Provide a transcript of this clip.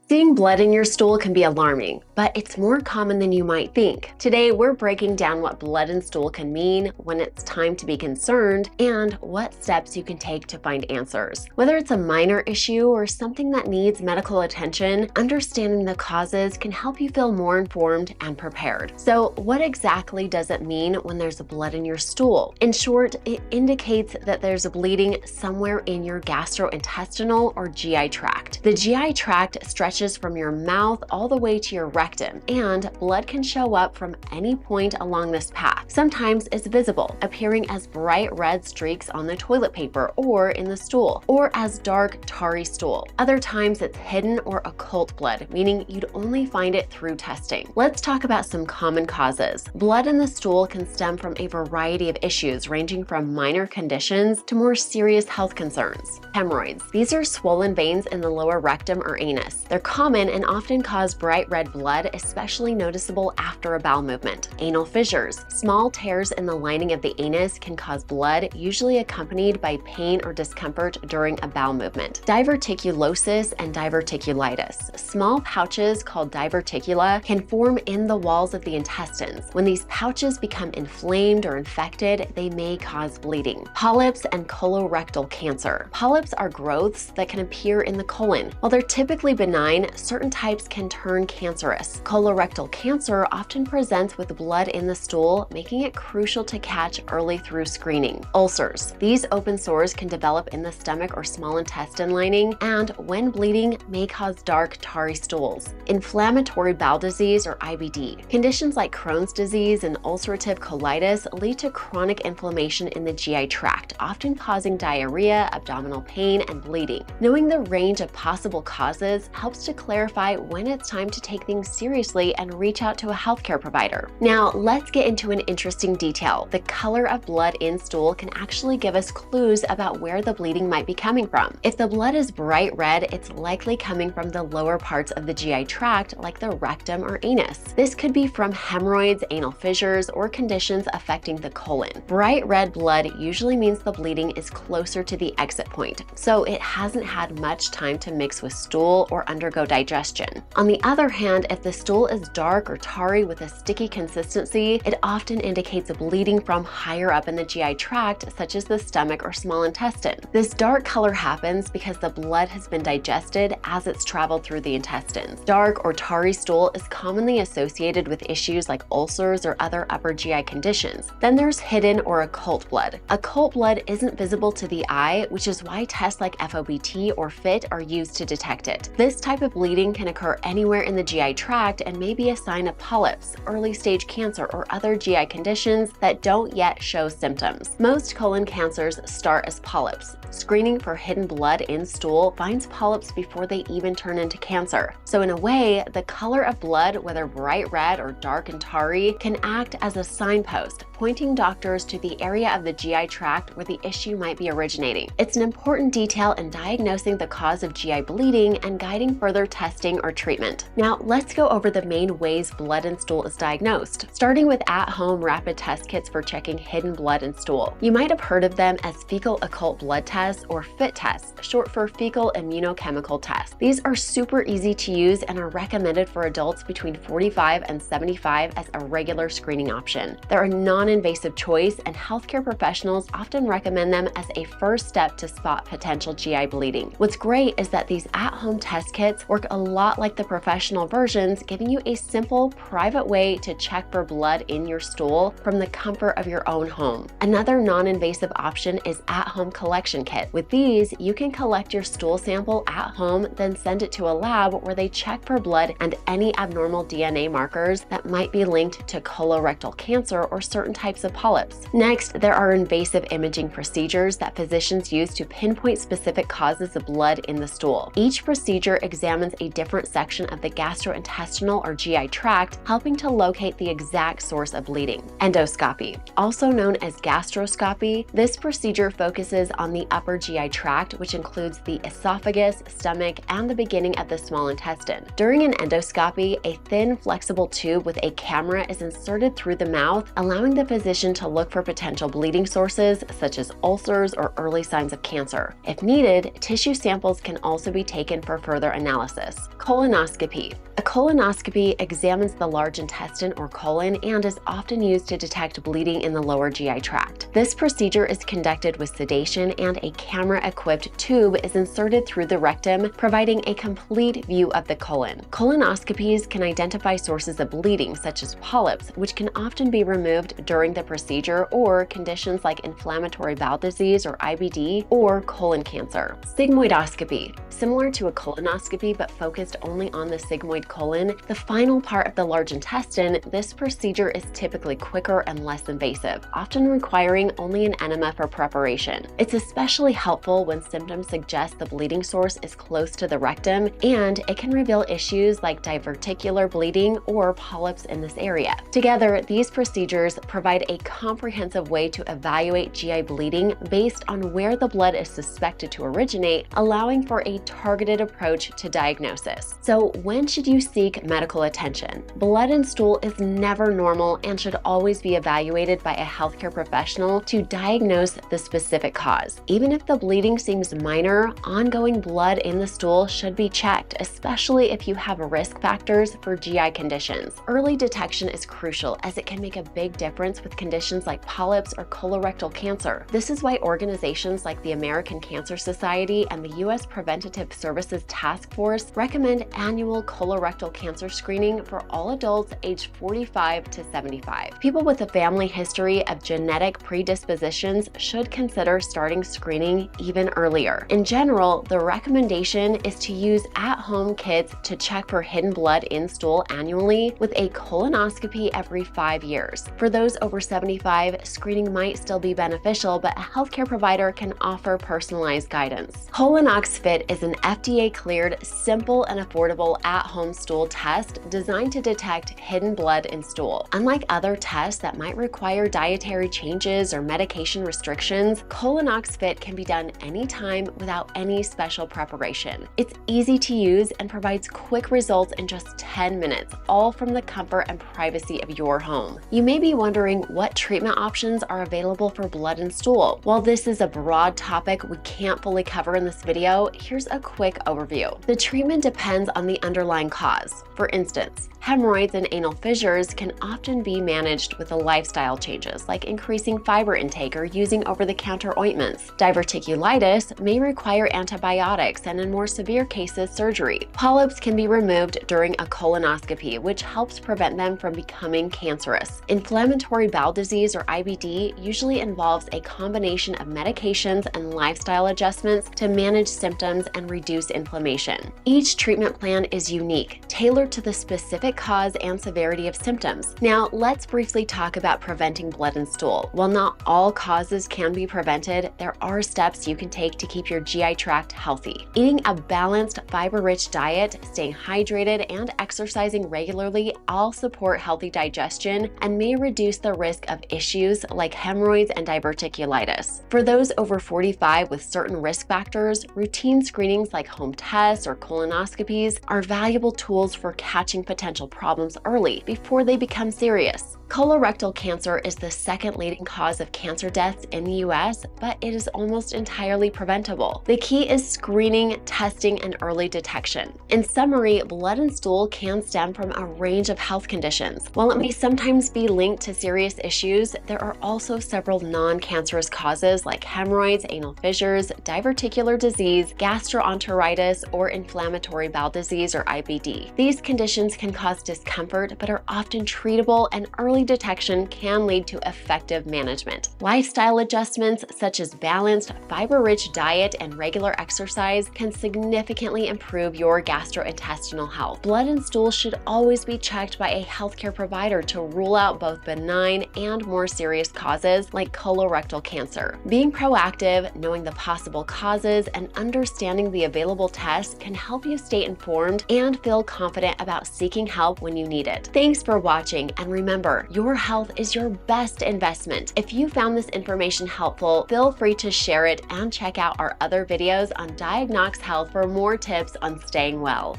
Seeing blood in your stool can be alarming, but it's more common than you might think. Today, we're breaking down what blood in stool can mean, when it's time to be concerned, and what steps you can take to find answers. Whether it's a minor issue or something that needs medical attention, understanding the causes can help you feel more informed and prepared. So, what exactly does it mean when there's blood in your stool? In short, it indicates that there's bleeding somewhere in your gastrointestinal or GI tract. The GI tract stretches from your mouth all the way to your rectum, and blood can show up from any point along this path. Sometimes it's visible, appearing as bright red streaks on the toilet paper or in the stool, or as dark, tarry stool. Other times it's hidden or occult blood, meaning you'd only find it through testing. Let's talk about some common causes. Blood in the stool can stem from a variety of issues, ranging from minor conditions to more serious health concerns. Hemorrhoids. These are swollen veins in the lower rectum or anus. They're common and often cause bright red blood, especially noticeable after a bowel movement. Anal fissures. Small tears in the lining of the anus can cause blood, usually accompanied by pain or discomfort during a bowel movement. Diverticulosis and diverticulitis. Small pouches called diverticula can form in the walls of the intestines. When these pouches become inflamed or infected, they may cause bleeding. Polyps and colorectal cancer. Polyps are growths that can appear in the colon. While they're typically benign, certain types can turn cancerous. Colorectal cancer often presents with blood in the stool, making it crucial to catch early through screening. Ulcers. These open sores can develop in the stomach or small intestine lining, and when bleeding, may cause dark, tarry stools. Inflammatory bowel disease or IBD. Conditions like Crohn's disease and ulcerative colitis lead to chronic inflammation in the GI tract, often causing diarrhea, abdominal pain, and bleeding. Knowing the range of possible causes helps to clarify when it's time to take things seriously and reach out to a healthcare provider. Now, let's get into an interesting detail. The color of blood in stool can actually give us clues about where the bleeding might be coming from. If the blood is bright red, it's likely coming from the lower parts of the GI tract, like the rectum or anus. This could be from hemorrhoids, anal fissures, or conditions affecting the colon. Bright red blood usually means the bleeding is closer to the exit point, so it hasn't had much time to mix with stool or undergo digestion. On the other hand, if the stool is dark or tarry with a sticky consistency, it often indicates a bleeding from higher up in the GI tract, such as the stomach or small intestine. This dark color happens because the blood has been digested as it's traveled through the intestines. Dark or tarry stool is commonly associated with issues like ulcers or other upper GI conditions. Then there's hidden or occult blood. Occult blood isn't visible to the eye, which is why tests like FOBT or FIT are used to detect it. This type of bleeding can occur anywhere in the GI tract and may be a sign of polyps, early stage cancer, or other GI conditions that don't yet show symptoms. Most colon cancers start as polyps. Screening for hidden blood in stool finds polyps before they even turn into cancer. So in a way, the color of blood, whether bright red or dark and tarry, can act as a signpost, pointing doctors to the area of the GI tract where the issue might be originating. It's an important detail in diagnosing the cause of GI bleeding and guiding further testing or treatment. Now, let's go over the main ways blood in stool is diagnosed, starting with at-home rapid test kits for checking hidden blood in stool. You might have heard of them as fecal occult blood tests or FIT tests, short for fecal immunochemical tests. These are super easy to use and are recommended for adults between 45 and 75 as a regular screening option. They're a non-invasive choice, and healthcare professionals often recommend them as a first step to spot potential GI bleeding. What's great is that these at-home test kits work a lot like the professional versions, giving you a simple, private way to check for blood in your stool from the comfort of your own home. Another non-invasive option is at-home collection kit. With these, you can collect your stool sample at home, then send it to a lab where they check for blood and any abnormal DNA markers that might be linked to colorectal cancer or certain types of polyps. Next, there are invasive imaging procedures that physicians use to pinpoint specific causes of blood in the stool. Each procedure examines a different section of the gastrointestinal or GI tract, helping to locate the exact source of bleeding. Endoscopy, also known as gastroscopy, this procedure focuses on the upper GI tract, which includes the esophagus, stomach, and the beginning of the small intestine. During an endoscopy, a thin, flexible tube with a camera is inserted through the mouth, allowing the physician to look for potential bleeding sources such as ulcers or early signs of cancer. If needed, tissue samples can also be taken for further analysis. analysis. Colonoscopy. A colonoscopy examines the large intestine or colon and is often used to detect bleeding in the lower GI tract. This procedure is conducted with sedation and a camera-equipped tube is inserted through the rectum, providing a complete view of the colon. Colonoscopies can identify sources of bleeding, such as polyps, which can often be removed during the procedure, or conditions like inflammatory bowel disease or IBD, or colon cancer. Sigmoidoscopy. Similar to a colonoscopy but focused only on the sigmoid colon, the final part of the large intestine, this procedure is typically quicker and less invasive, often requiring only an enema for preparation. It's especially helpful when symptoms suggest the bleeding source is close to the rectum, and it can reveal issues like diverticular bleeding or polyps in this area. Together, these procedures provide a comprehensive way to evaluate GI bleeding based on where the blood is suspected to originate, allowing for a targeted approach to diagnosis. So when should you seek medical attention? Blood and stool is never normal and should always be evaluated by a healthcare professional to diagnose the specific cause. Even if the bleeding seems minor, ongoing blood in the stool should be checked, especially if you have risk factors for GI conditions. Early detection is crucial as it can make a big difference with conditions like polyps or colorectal cancer. This is why organizations like the American Cancer Society and the U.S. Preventative Services Task Force recommend annual colorectal cancer screening for all adults aged 45 to 75. People with a family history of genetic predispositions should consider starting screening even earlier. In general, the recommendation is to use at-home kits to check for hidden blood in stool annually, with a colonoscopy every 5 years. For those over 75, screening might still be beneficial, but a healthcare provider can offer personalized guidance. Colonox Fit is an FDA-cleared, simple and affordable at-home stool test designed to detect hidden blood in stool. Unlike other tests that might require dietary changes or medication restrictions, Colonox Fit can be done anytime without any special preparation. It's easy to use and provides quick results in just 10 minutes, all from the comfort and privacy of your home. You may be wondering what treatment options are available for blood and stool. While this is a broad topic we can't fully cover in this video, here's a quick overview. The treatment depends on the underlying cause. For instance, hemorrhoids and anal fissures can often be managed with lifestyle changes like increasing fiber intake or using over-the-counter ointments. Diverticulitis may require antibiotics and, in more severe cases, surgery. Polyps can be removed during a colonoscopy, which helps prevent them from becoming cancerous. Inflammatory bowel disease, or IBD, usually involves a combination of medications and lifestyle adjustments to manage symptoms and reduce inflammation. Each treatment plan is unique, tailored to the specific cause and severity of symptoms. Now, let's briefly talk about preventing blood and stool. While not all causes can be prevented, there are steps you can take to keep your GI tract healthy. Eating a balanced, fiber-rich diet, staying hydrated, and exercising regularly all support healthy digestion and may reduce the risk of issues like hemorrhoids and diverticulitis. For those over 45 with certain risk factors, routine screenings like home tests or colonoscopies are valuable tools for catching potential problems early before they become serious. Colorectal cancer is the second leading cause of cancer deaths in the US, but it is almost entirely preventable. The key is screening, testing, and early detection. In summary, blood and stool can stem from a range of health conditions. While it may sometimes be linked to serious issues, there are also several non-cancerous causes like hemorrhoids, anal fissures, diverticular disease, gastroenteritis, or inflammatory bowel disease, or IBD. These conditions can cause discomfort but are often treatable, and early detection can lead to effective management. Lifestyle adjustments such as balanced, fiber-rich diet and regular exercise can significantly improve your gastrointestinal health. Blood and stool should always be checked by a healthcare provider to rule out both benign and more serious causes like colorectal cancer. Being proactive, knowing the possible causes, and understanding the available tests can help you stay informed and feel confident about seeking help when you need it. Thanks for watching, and remember, your health is your best investment. If you found this information helpful, feel free to share it and check out our other videos on Diagnox Health for more tips on staying well.